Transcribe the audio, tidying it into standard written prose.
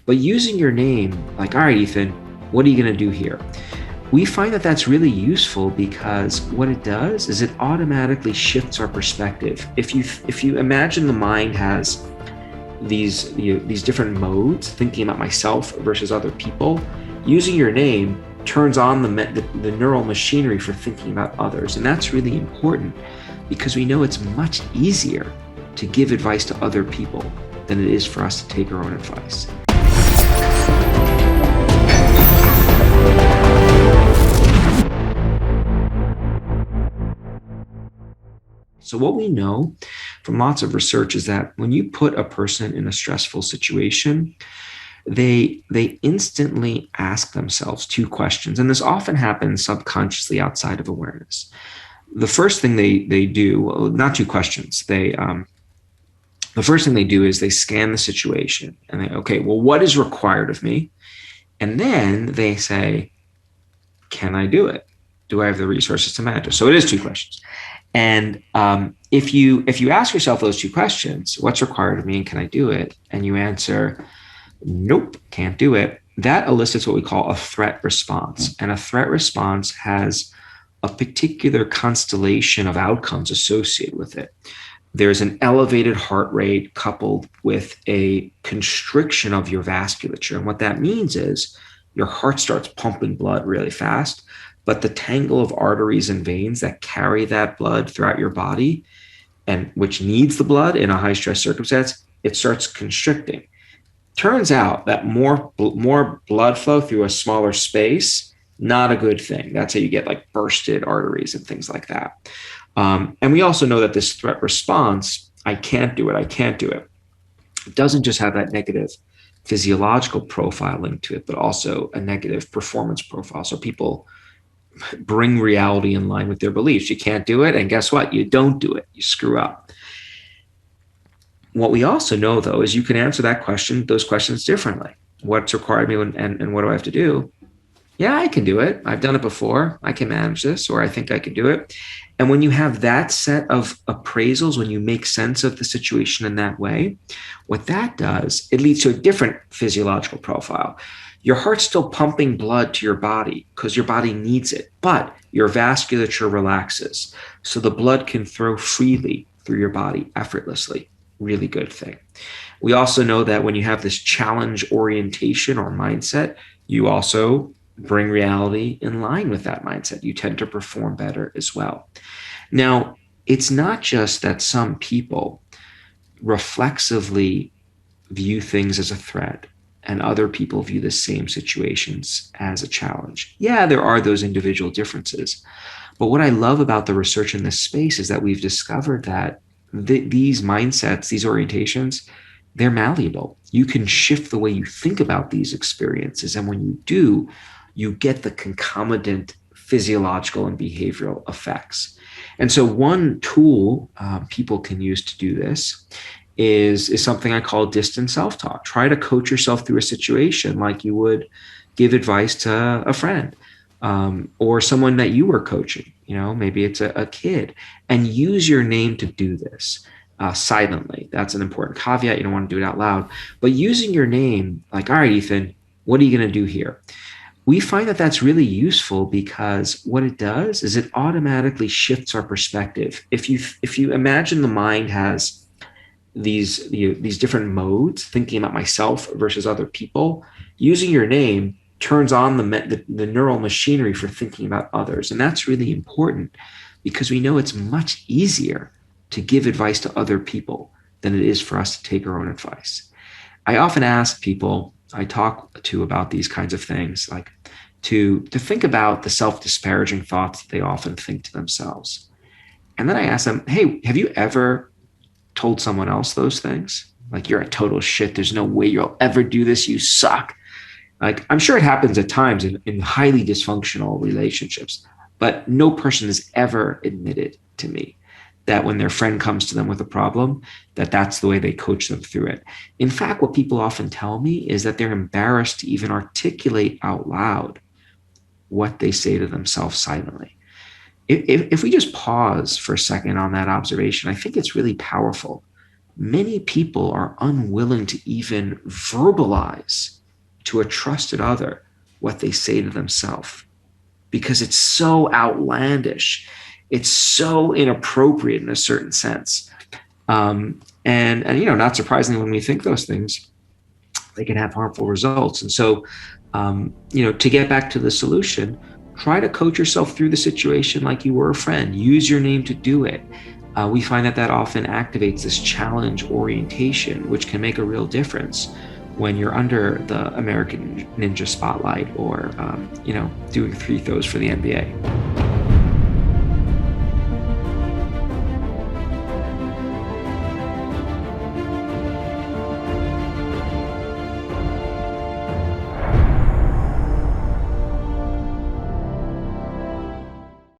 But using your name, like, all right, Ethan, what are you going to do here? We find that that's really useful because what it does is it automatically shifts our perspective. If you imagine the mind has these different modes, thinking about myself versus other people, using your name turns on the neural machinery for thinking about others. And that's really important because we know it's much easier to give advice to other people than it is for us to take our own advice. So what we know from lots of research is that when you put a person in a stressful situation, they instantly ask themselves two questions. And this often happens subconsciously outside of awareness. The first thing they do, well, not two questions, the first thing they do is they scan the situation and they, okay, well, what is required of me? And then they say, can I do it? Do I have the resources to manage it? So it is two questions. And if you ask yourself those two questions, what's required of me and can I do it? And you answer, nope, can't do it. That elicits what we call a threat response. And a threat response has a particular constellation of outcomes associated with it. There's an elevated heart rate coupled with a constriction of your vasculature. And what that means is your heart starts pumping blood really fast, but the tangle of arteries and veins that carry that blood throughout your body, and which needs the blood in a high stress circumstance, it starts constricting. Turns out that more blood flow through a smaller space, not a good thing. That's how you get like bursted arteries and things like that. And we also know that this threat response, I can't do it, it doesn't just have that negative physiological profile linked to it, but also a negative performance profile. So people bring reality in line with their beliefs. You can't do it, and guess what? You don't do it. You screw up. What we also know, though, is you can answer those questions differently. What's required of me and what do I have to do? Yeah, I can do it. I've done it before. I can manage this, or I think I can do it. And when you have that set of appraisals, when you make sense of the situation in that way, what that does, it leads to a different physiological profile. Your heart's still pumping blood to your body because your body needs it, but your vasculature relaxes. So the blood can flow freely through your body effortlessly. Really good thing. We also know that when you have this challenge orientation or mindset, you also bring reality in line with that mindset. You tend to perform better as well. Now, it's not just that some people reflexively view things as a threat and other people view the same situations as a challenge. Yeah, there are those individual differences. But what I love about the research in this space is that we've discovered that these mindsets, these orientations, they're malleable. You can shift the way you think about these experiences. And when you do, you get the concomitant physiological and behavioral effects. And so one tool people can use to do this is something I call distant self-talk. Try to coach yourself through a situation like you would give advice to a friend or someone that you were coaching. You know, maybe it's a kid, and use your name to do this silently. That's an important caveat. You don't want to do it out loud, but using your name, like, all right, Ethan, what are you going to do here? We find that that's really useful because what it does is it automatically shifts our perspective. If you imagine the mind has these different modes, thinking about myself versus other people, using your name turns on the neural machinery for thinking about others. And that's really important because we know it's much easier to give advice to other people than it is for us to take our own advice. I often ask people I talk to about these kinds of things, like to think about the self-disparaging thoughts that they often think to themselves. And then I ask them, hey, have you ever told someone else those things? Like, you're a total shit. There's no way you'll ever do this. You suck. Like, I'm sure it happens at times in highly dysfunctional relationships, but no person has ever admitted to me that when their friend comes to them with a problem, that's the way they coach them through it. In fact, what people often tell me is that they're embarrassed to even articulate out loud what they say to themselves silently. If we just pause for a second on that observation, I think it's really powerful. Many people are unwilling to even verbalize to a trusted other what they say to themselves, because it's so outlandish. It's so inappropriate in a certain sense. And not surprisingly, when we think those things, they can have harmful results. And so, to get back to the solution, try to coach yourself through the situation like you were a friend. Use your name to do it. We find that often activates this challenge orientation, which can make a real difference when you're under the American Ninja spotlight, or doing free throws for the NBA.